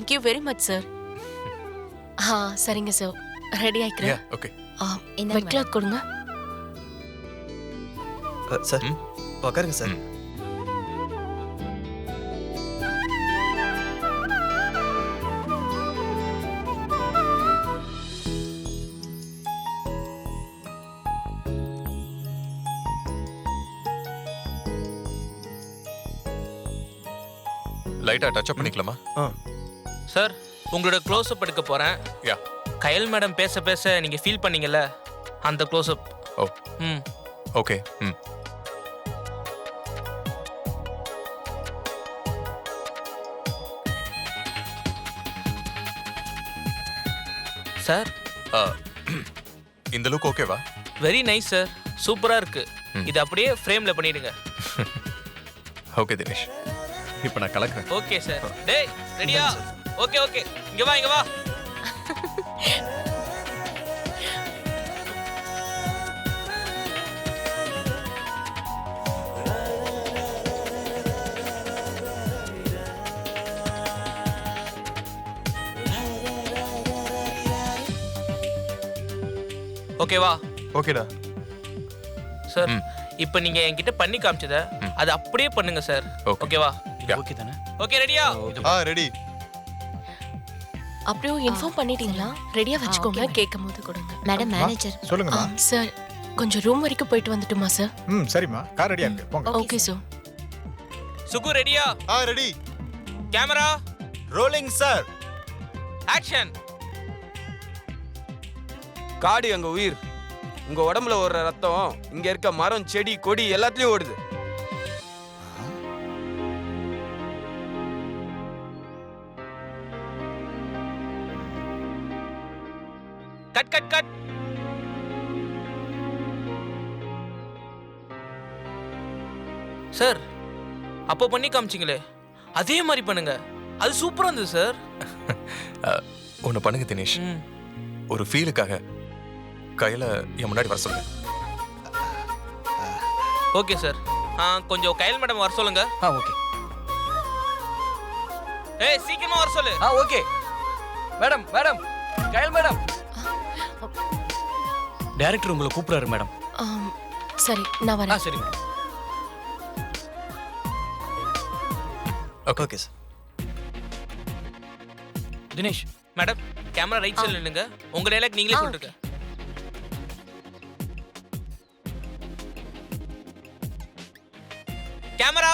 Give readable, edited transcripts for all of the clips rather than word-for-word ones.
Thank you very much sir. சரிங்க sir, ready ஆயிக்கிறேன். Okay. Wet cloth கொடுங்க சார். உட்காருங்க சார். லைட்டா டச் அப் பண்ணிக்கலாமா? சார், உங்களோட க்ளோஸ் அப் எடுக்க போறேன். யா. கயல் மேடம் பேச பேச நீங்க ஃபீல் பண்ணீங்கல்ல, அந்த க்ளோஸ் அப். ஓ. ஓகே. சார், இந்த லுக் ஓகேவா? வெரி நைஸ் சார், சூப்பரா இருக்கு. இது அப்படியே ஃப்ரேம்ல பண்ணிடுங்க. ஓகே தினேஷ், இப்போ நான் கலக்குறேன். Okay sir. டேய் ரெடியா? ஓகே ஓகே, இங்க வா இங்க வா. ஓகேவா? ஓகேடா சார். இப்போ நீங்க என்கிட்ட பண்ணி காமிச்சத அது அப்படியே பண்ணுங்க சார். ஓகேவா? ஓகே தானே? ஓகே ரெடியா? ரெடி. அப்படியே இன்ஃபார்ம் பண்ணிட்டீங்களா? ரெடியா வச்சுக்கோங்க, கேட்கும்போது கொடுங்க. மேடம் மேனேஜர் சொல்லுங்கம்மா. சார், கொஞ்சம் ரூம் வரைக்கும் போயிட்டு வந்துட்டுமா சார்? சரிம்மா, கார் ரெடியா இருக்கு, போங்க. Okay sir. சுகு ரெடியா? Ready. Camera rolling sir. Action. காடு எங்க உயிர். உங்க உடம்புல ஓடுற ரத்தம் இங்க இருக்க மரம் செடி கொடி எல்லாத்துலயும் ஓடுது. Cut cut cut. சார், அப்போ பண்ணி காமிச்சிங்களே, அதே மாதிரி பண்ணுங்க. அது சூப்பரா இருந்தது சார். ஒன்று பண்ணுங்க தினேஷ், ஒரு ஃபீலுக்காக கையில என் முன்னாடி வர சொல்லுங்க. Okay sir. கொஞ்சம் கயல் மேடம் வர சொல்லுங்க. ஓகே. ஏய் சீக்கிரமா வர சொல்லு. Okay madam. மேடம், கயல் மேடம். டைரக்டர் உங்களை கூப்பிடுறாரு மேடம். சரி, நான் வரேன். சரி madam. Okay sir. Dinesh. Madam, camera right சைடுல நில்லுங்க. உங்க டைலாக் நீங்களே சொல்லுங்க. Camera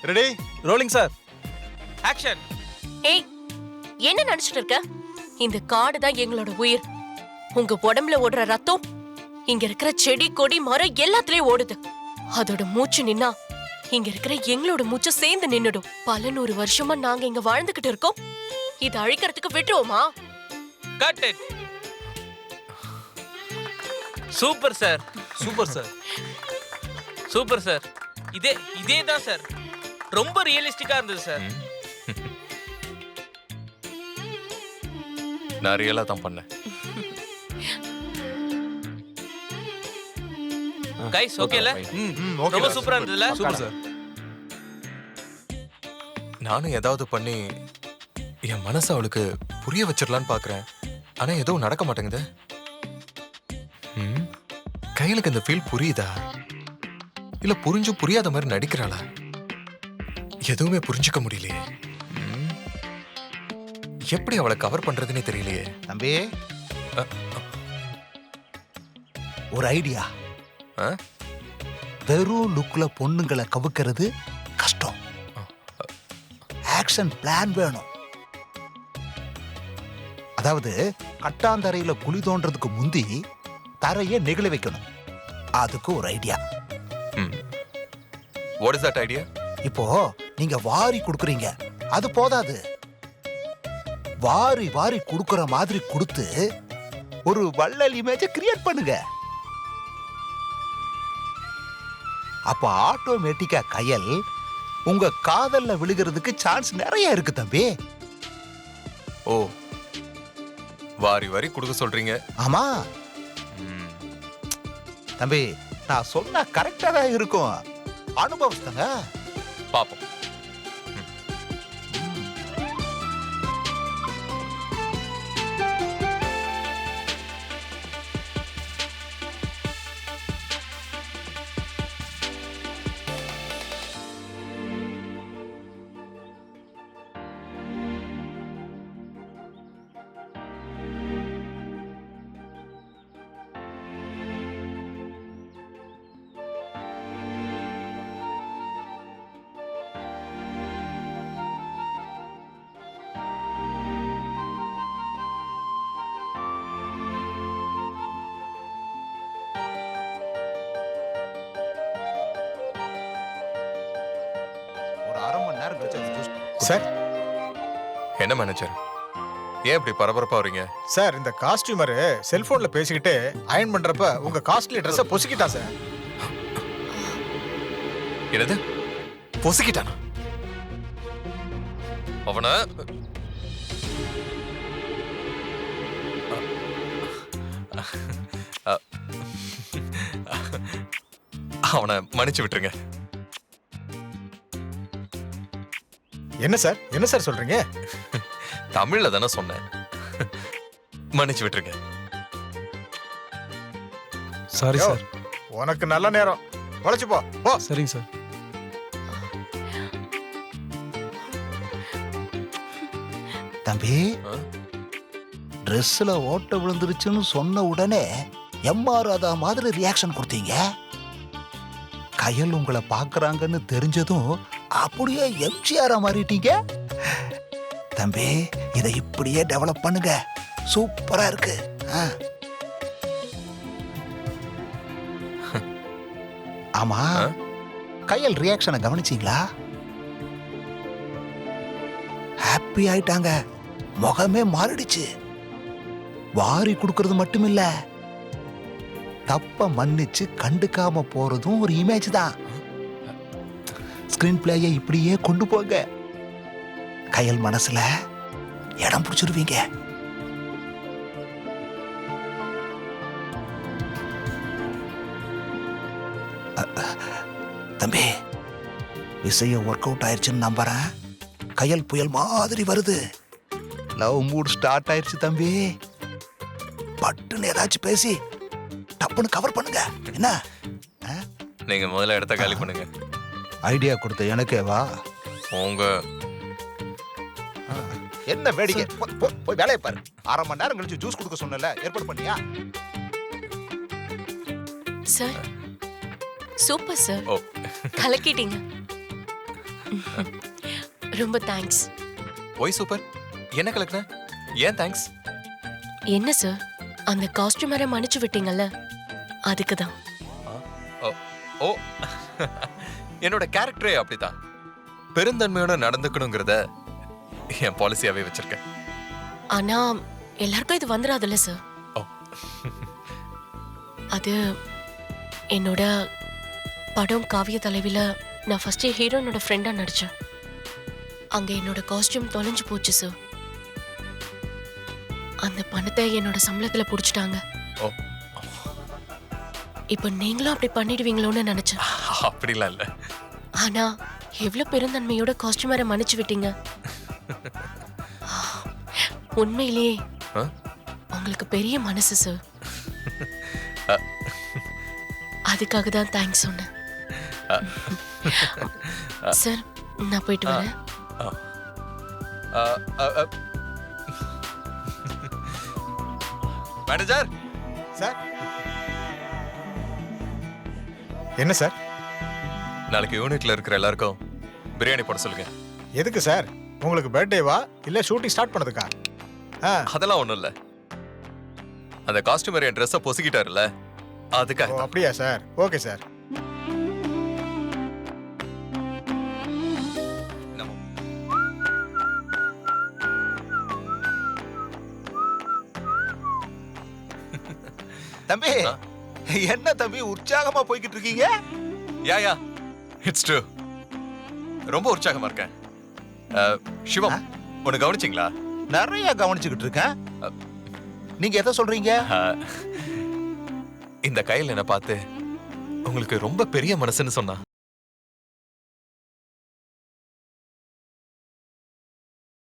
ready. Rolling sir. Action. ஏய், என்ன நினைச்சிட்டு இருக்க? இந்த காடு தான் எங்களோட உயிர். உங்க உடம்புல ஓடுற ரத்தம் இங்க இருக்கிற செடி கொடி மரம் எல்லாத்துலயும் ஓடுது. அதோட மூச்சு நின்னா இங்க இருக்கிற எங்களோட மூச்சு சேர்ந்து நின்னுடும். பல 100 வருஷமா நாங்க இங்க வாழ்ந்துகிட்டு இருக்கோம். இதை அழிக்கிறதுக்கு விட்டுருவோமா? Cut it. Super sir. Super sir. Super sir. இதே தான் சார். ரொம்ப ரியலிஸ்டிக்கா இருந்தது சார். நான் ரியலா தான் பண்ணேன். கைஸ் ஓகேல? ரொம்ப சூப்பரா இருந்ததுல? Super sir. நானும் ஏதாவது பண்ணி என் மனசை அவளுக்கு புரிய வச்சிடலான்னு பாக்குறேன். ஆனா எதுவும் நடக்க மாட்டேங்குது. கையிலுக்கு இந்த ஃபீல் புரியுதா இல்ல புரிஞ்சும் புரியாத மாதிரி நடிக்கிறாளா? எதுவுமே புரிஞ்சுக்க முடியலையே. எப்படி அவளை கவர் பண்றதுன்னே தெரியலையே. தம்பி, ஒரு ஐடியா. வெறும் லுக்ல பொண்ணுங்களை கவுக்கிறது கஷ்டம். ஆக்ஷன் பிளான் வேணும். அதாவது கட்டாந்தரையில குழி தோன்றதுக்கு முந்தி தரைய நெகிழ வைக்கணும். அதுக்கு ஒரு idea. What is that idea? இப்போ நீங்க வாரி கொடுக்குறீங்க, அது போதாது. வாரி வாரி கொடுக்குற மாதிரி கொடுத்து ஒரு வள்ளல் இமேஜ கிரியேட் பண்ணுங்க. அப்ப ஆட்டோமேட்டிக்கா கயல் உங்க காதல்ல விழுகிறதுக்கு சான்ஸ் நிறைய இருக்கு தம்பி. ஓ, வாரி வாரி கொடுக்க சொல்றீங்க? ஆமா தம்பி, நான் சொன்னா கரெக்டா தான் இருக்கும். அனுபவஸ்தங்க. பாப்போம். ஒரு அரை மணி நேரம் கழிச்சு அது juice சார் என்ன மேனேஜர் ஏன் இப்படி பரபரப்பா வரீங்க? சார் இந்த காஸ்டியூமர் செல்போன்ல பேசிக்கிட்டு அயன் பண்றப்ப உங்க காஸ்ட்லி ட்ரெஸ்ஸை பொசுக்கிட்டான் சார். என்னது பொசுக்கிட்டானா? அவன அவனை மன்னிச்சு விட்டுருங்க. என்ன சார் சொல்றீங்க? தமிழ்ல தானே சொன்னேன். மன்னிச்சு விட்டுருங்க. சாரி யோ, சார். உனக்கு நல்ல நேரம் உழைச்சு போ போ. சரிங்க சார். தம்பி ஆ? ட்ரெஸ்ல ஓட்ட விழுந்துருச்சுன்னு சொன்ன உடனே எம்மாறாத மாதிரி ரியாக்ஷன் கொடுத்தீங்க. கயல் உங்களை பார்க்கறாங்கன்னு தெரிஞ்சதும் அப்படியே எம்ஜிஆரா மாறிட்டீங்க. தம்பி இதை இப்படியே டெவலப் பண்ணுங்க, சூப்பரா இருக்கு. ஆ. ஆமா, ஆ? கயல் ரியாக்ஷனை கவனிச்சீங்களா? ஹாப்பி ஆயிட்டாங்க, முகமே மாறிடுச்சு. வாரி கொடுக்கறது மட்டுமில்ல, தப்ப மன்னிச்சு கண்டுக்காம போறதும் ஒரு இமேஜ் தான். ஸ்கிரீன் பிளேயை இப்படியே கொண்டு போங்க, கயல் மனசுல இடம் பிடிச்சிருவீங்க. தம்பி விஷயம் ஒர்க் அவுட் ஆயிடுச்சுன்னு நம்புறேன். கயல் புயல் மாதிரி வருது. லவ் மூட் ஸ்டார்ட் ஆயிடுச்சு தம்பி. பட்டுன்னு ஏதாச்சும் பேசி டப்புன்னு கவர் பண்ணுங்க. என்ன நீங்க முதல்ல இடத்த காலி பண்ணுங்க. ஐடியா கொடுத்த எனக்கே வா. உங்க என்ன வேடிக்கை? போய் வேலையை பாரு. அரை மணி நேரம் கழிச்சு ஜூஸ் கொடுக்க சொன்னல, ஏற்பாடு பண்ணியா? சார் சூப்பர் சார், ஓ கலக்கிட்டீங்க. ரொம்ப தேங்க்ஸ். Y super. என்ன கலக்குன? ஏன் தேங்க்ஸ்? என்ன சார், அந்த காஸ்டியூமரை மன்னிச்சு விட்டீங்கல்ல, அதுக்கு தான். ஓ என்னோட கேரக்டரே அப்படித்தான். பெருந்தன்மையோட நடந்துக்கணுங்கிறத என் பாலிசியாவே வச்சிருக்கேன். ஆனா எல்லாருக்கும் இது வந்துடாதுல்ல சார். ஓ அது என்னோட படம் காவிய தலைவில நான் ஃபர்ஸ்ட் ஹீரோனோட ஃப்ரெண்டா நடிச்சேன். அங்க என்னோட காஸ்டியூம் தொலைஞ்சு போச்சு சார். அந்த பணத்தை என்னோட சம்பளத்துல புடிச்சிட்டாங்க. ஓ இப்ப நீங்களும் அப்படி பண்ணிடுவீங்களோன்னு நினைச்சேன். அப்படிலாம் இல்ல. ஆனா எவ்வளவு பெருந்தன்மையோட காஸ்டியூமரை மன்னிச்சு விட்டீங்க. உண்மையிலேயே ஆ? உங்களுக்கு பெரிய மனசு சார். அதுக்காக தான் தேங்க்ஸ் சொன்னேன். சார் நான் போயிட்டு வரேன். மேனேஜர் சார் என்ன சார்? நாளைக்கு யூனிட்ல இருக்கிற எல்லாருக்கும் பிரியாணி போட சொல்லுங்க. எதுக்கு சார்? உங்களுக்கு பர்த்டேவா இல்ல ஷூட்டிங் ஸ்டார்ட் பண்ணதுக்கா? அதெல்லாம் ஒண்ணும் இல்ல. அந்த காஸ்டியூமர் என் ட்ரெஸ்ஸை பொசுக்கிட்டாருல்ல, அதுக்காக ஓ தான். அப்படியா சார்? Okay sir. நம்ம தம்பி ஆ? என்ன தம்பி உற்சாகமா போய்கிட்டு இருக்கீங்க? Yeah it's true. ரொம்ப உற்சாகமா இருக்கேன். சிவம் ஒன்னு கவனிச்சிங்களா? நிறைய கவனிச்சுக்கிட்டு இருக்கேன். நீங்க எதை சொல்றீங்க? இந்த கையில் என்ன பார்த்து உங்களுக்கு ரொம்ப பெரிய மனசுன்னு சொன்னா.